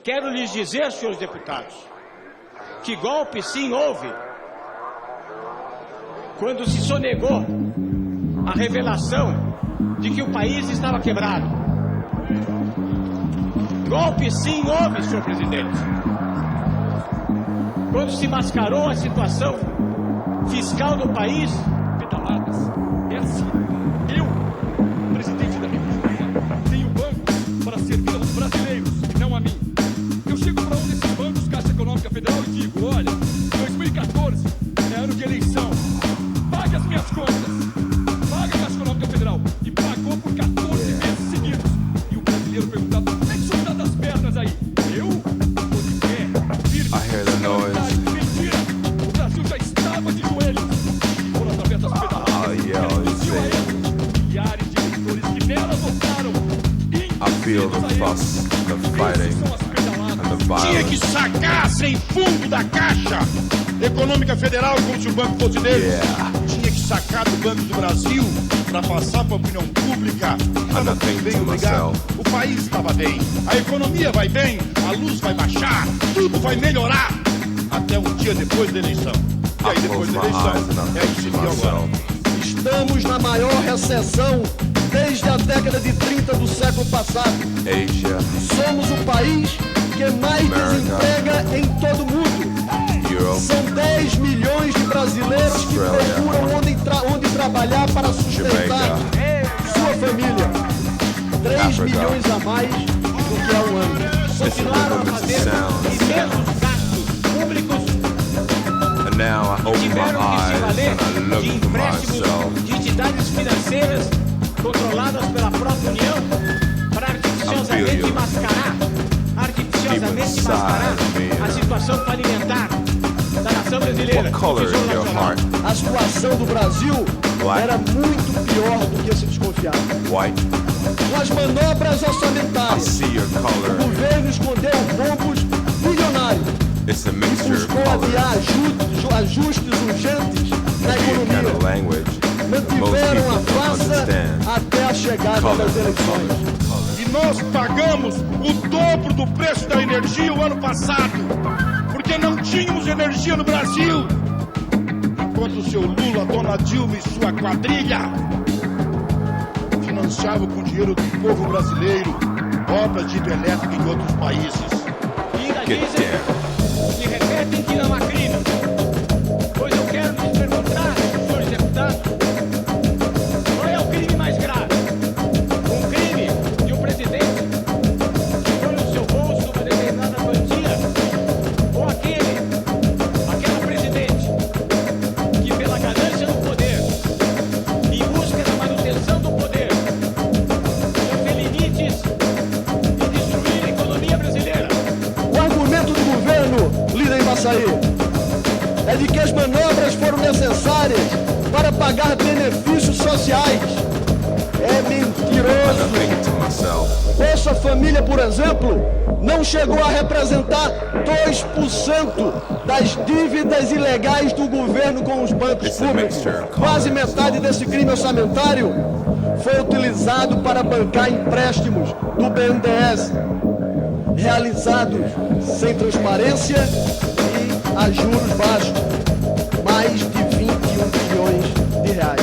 Quero lhes dizer, senhores deputados, que golpe sim houve quando se sonegou a revelação de que o país estava quebrado. Golpe sim houve, senhor presidente, quando se mascarou a situação fiscal do país. Pedaladas. É assim. Eu, presidente da República, tenho bancos para servir aos brasileiros e não a mim. Eu chego para um desses bancos, Caixa Econômica Federal, e digo: olha, 2014 é ano de eleição. Pague as minhas contas. Pague a Caixa Econômica Federal. E pagou por 14 meses seguidos. E o brasileiro perguntava: como é que o senhor está das pernas aí? Eu? Tô de pé. Firme. I hear the noise. Mentira. O Brasil já estava de joelhos. E foram através das pedaladas. Milhares de eleitores que nela votaram. I feel the fuss, the fighting, and the Tinha que violence. sacar sem fundo da Caixa Econômica Federal como se o banco fosse dele. Yeah. Tinha que sacar do Banco do Brasil para passar para a opinião pública. Estava I'm tudo bem, thinking to obrigado. myself. O país estava bem, a economia vai bem, a luz vai baixar, tudo vai melhorar. Até um dia depois da eleição. E aí I depois close da my eyes and eleição, I'm é isso que thinking viu to agora. myself. Estamos na maior recessão desde a década de 30 do século passado. Asia, Somos o país que mais America. desemprega em todo o mundo. Europe, São 10 milhões de brasileiros que Australia. procuram onde trabalhar para sustentar sua família. 3 Africa. milhões a mais do que há um ano. Continuaram a fazer sound. imensos gastos públicos, and now I open my tiveram que se eyes valer and I de look to empréstimos myself. de entidades financeiras controladas pela própria União para artificiosamente I feel you. mascarar, Deep inside me. a situação falimentar da nação brasileira. What color do Tesouro is your Nacional. heart? A situação do Brasil Black. era muito pior do que se desconfiava. White? Com as manobras I orçamentárias, see your o color. governo escondeu roubos bilionários It's a e mixture of buscou colors. adiar ajustes urgentes na Be a kind economia. of language. Most Mantiveram a people don't farsa understand. até a chegada Color, das eleições. E nós pagamos o dobro do preço da energia o ano passado, porque não tínhamos energia no Brasil. Enquanto o seu Lula, Dona Dilma e sua quadrilha financiavam com dinheiro do povo brasileiro obras de hidrelétrica em outros países. E ainda Get dizem e repetem que não há crime. Pois eu quero lhes perguntar, senhores deputados, qual é o crime mais grave? Um crime de um presidente que põe no seu bolso uma determinada quantia? Ou aquela presidente que, pela ganância do poder, em busca da manutenção do poder, não vê limites e destruir a economia brasileira? O argumento do governo, líder Embaçaí, é de que as manobras foram necessárias para pagar benefícios sociais. É I'm mentiroso. thinking to myself. Bolsa Família, por exemplo, não chegou a representar 2% das dívidas ilegais do governo com os bancos It's a públicos. mixture of Quase colors. metade desse crime orçamentário foi utilizado para bancar empréstimos do BNDES, realizados sem transparência e a juros baixos, mais de 21 bilhões de reais.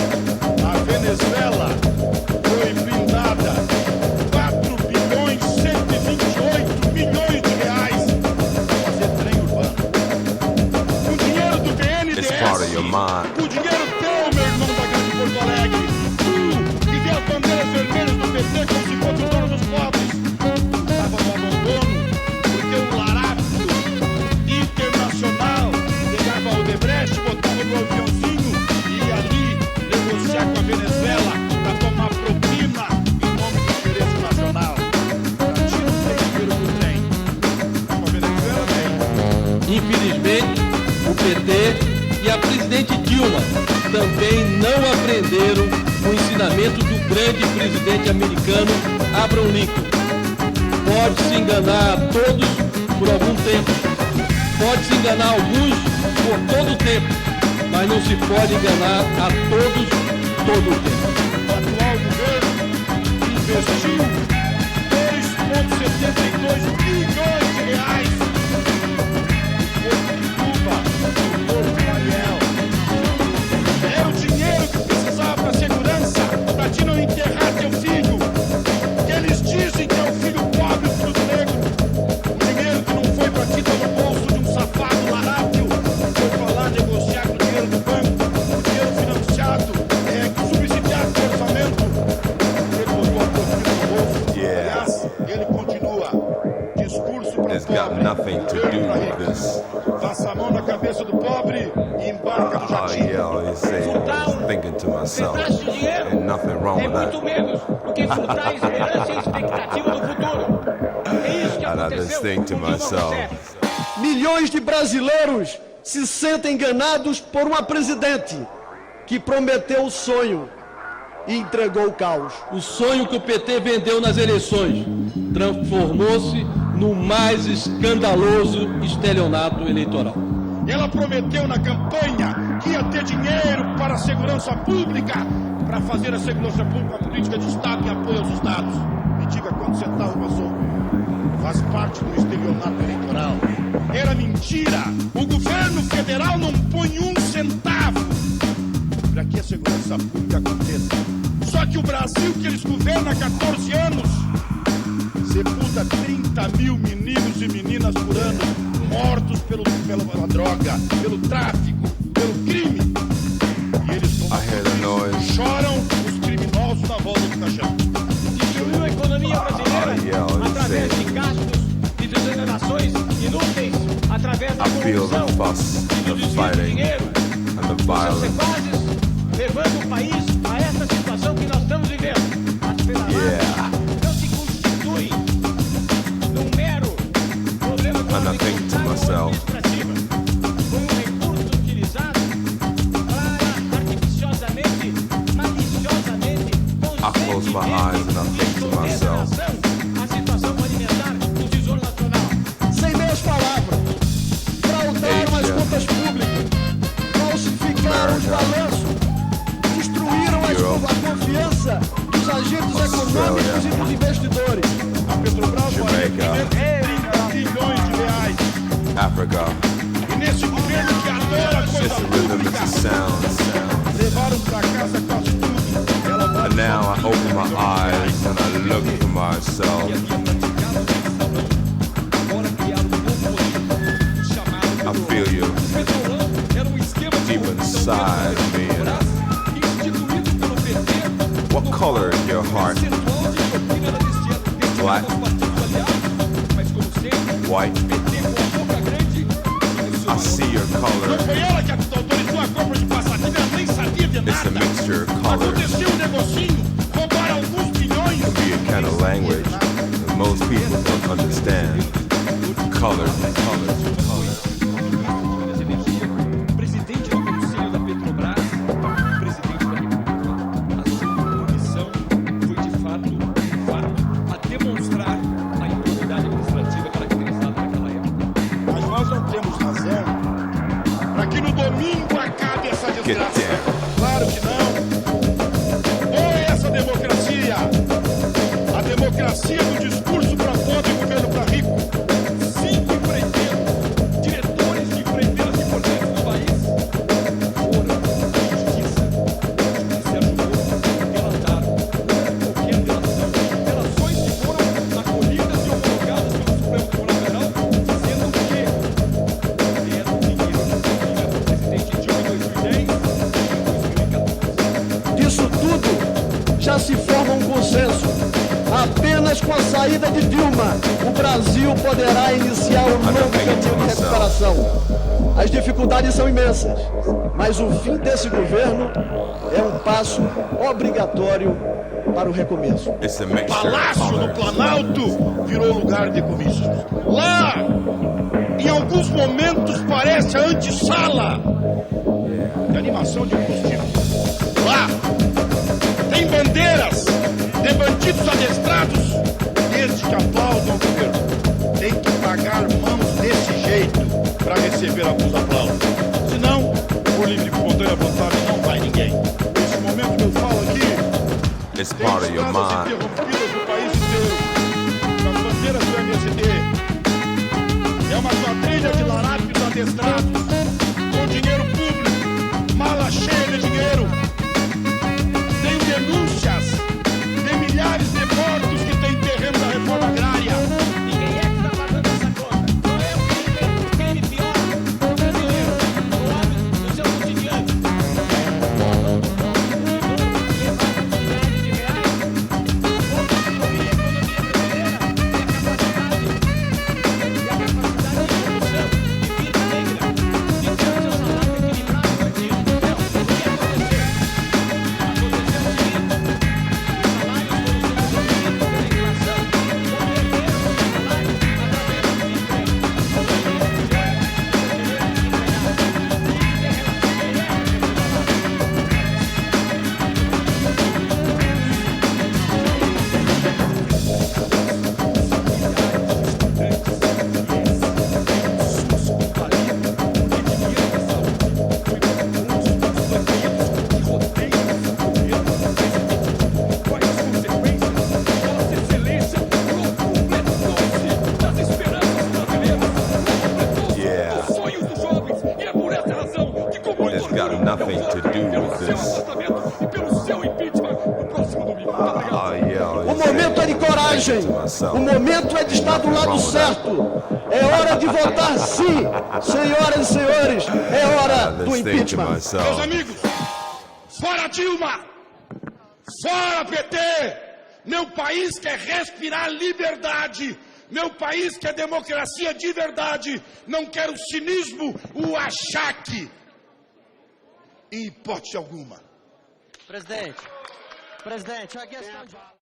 A Venezuela foi blindada 4 bilhões 128 milhões de reais para fazer trem urbano. O dinheiro do BNDES, It's part of your mind. o dinheiro teu, meu irmão da Grande Porto Alegre, tu que vê as bandeiras vermelhas do PT como se fosse o dono dos pobres, estava no abandono porque o Larapto Internacional pegava o Odebrecht, botava no aviãozinho e ia ali negociar com a Venezuela para tomar propina em nome do interesse nacional. A China não tem dinheiro do trem. Com a Venezuela tem. Infelizmente, o PT e a presidente Dilma também não aprenderam o ensinamento do grande presidente americano Abraham Lincoln. Pode-se enganar a todos por algum tempo, pode-se enganar alguns por todo o tempo, mas não se pode enganar a todos todo o tempo. O atual governo investiu 2,72 bilhões de reais It's got nothing to do with this. Passa a mão na cabeça do pobre e embarca no Oh jatinho. yeah, he's saying, I'm thinking to myself, Empreste dinheiro ain't nothing wrong é with muito that. menos do que furtar a esperança e expectativa do futuro. É isso que And I just aconteceu think to com Dilma myself, Rousseff. Milhões de brasileiros se sentem enganados por uma presidente que prometeu o sonho e entregou o caos. O sonho que o PT vendeu nas eleições transformou-se no mais escandaloso estelionato eleitoral. Ela prometeu na campanha que ia ter dinheiro para a segurança pública, para fazer a segurança pública uma política de Estado em apoio aos Estados. Me diga quantos centavos passou. Faz parte do estelionato eleitoral. Era mentira. O governo federal não põe um centavo para que a segurança pública aconteça. Só que o Brasil, que eles governam há 14 anos, sepulta 30 mil meninos e meninas por ano mortos pela droga, pelo tráfico, pelo crime. E eles I hear the noise. choram os criminosos na volta do caixão. Destruiu a economia brasileira através de gastos e desonerações inúteis, através da I feel corrupção the fuss, e do the desvio de fighting, dinheiro and the dos seus violence. sequazes, levando o país a essa situação que nós estamos vivendo. As pedaladas Yeah. não se constituem num mero problema And I think to econômico ou myself, administrativo. Foi um recurso utilizado para artificiosamente, maliciosamente, I close my eyes and I think to myself, a situação alimentar do Tesouro Nacional. Sem meias palavras, fraudaram as Asia. contas públicas, falsificaram os balanços, destruíram Europe. a confiança dos agentes econômicos e dos investidores. A Petrobras vai Jamaica. receber 30 bilhões de reais. Africa. E nesse governo que adora It's coisa a rhythm, pública, it's a sound. levaram pra casa quase tudo. Ela vai And now I open my eyes and I look to myself. I feel you deep inside me. What color is your heart? Black, white. I see your color. Foi ela que autorizou a compra de passatilha, ela nem sabia de It's a nada. mixture of colors. Aconteceu um negocinho, roubaram alguns bilhões. It can be a kind of language that most people don't understand. Colors, colors, colors. Presidente do Conselho da Petrobras, presidente da República. A sua missão foi de fato a demonstrar a impunidade administrativa caracterizada naquela época. Mas nós não temos razão para que no domingo acabe essa Get desgraça. down. Claro que não. Ou é essa democracia, a democracia do discurso para pobre e governo para rico. 5 empreiteiros, diretores de empreiteiras importantes do país, foram à justiça. A justiça ajudou, relataram qualquer delação. Delações que foram acolhidas e homologadas pelo Supremo Tribunal Federal, dizendo que deram dinheiro para o presidente Dilma em 2010 e 2014. Disso tudo já se forma um consenso. Apenas com a saída de Dilma, o Brasil poderá iniciar um novo caminho de recuperação. As dificuldades são imensas, mas o fim desse governo é um passo obrigatório para o recomeço. It's a mixture of Palácio do colors. Planalto virou lugar de comícios. Lá, em alguns momentos, parece a antessala de animação de combustível. Lá, tem bandeiras de bandidos adestrados, desde que aplaudam o governo. Tem que pagar mãos desse jeito para receber alguns aplausos. Senão, por livre e espontânea vontade, não vai ninguém. Nesse momento que eu falo aqui, It's tem part of your estradas mind. interrompidas no país inteiro, com as bandeiras do MST. É uma quadrilha de larápios adestrados, com dinheiro público, mala cheia de dinheiro. Tem denúncias de milhares de mortos que têm terreno da reforma agrária. Ninguém é que está pagando essa conta. Não é o crime pior do brasileiro, no âmbito do seu cotidiano. Levar milhares de reais, pouco que a economia brasileira tem a capacidade coragem. O momento é de estar do lado certo. É hora de votar sim, senhoras e senhores. É hora do Let's think to impeachment. myself. Meus amigos, fora Dilma, fora PT, meu país quer respirar liberdade, meu país quer democracia de verdade, não quer o cinismo, o achaque, em hipótese alguma. Presidente, a questão de...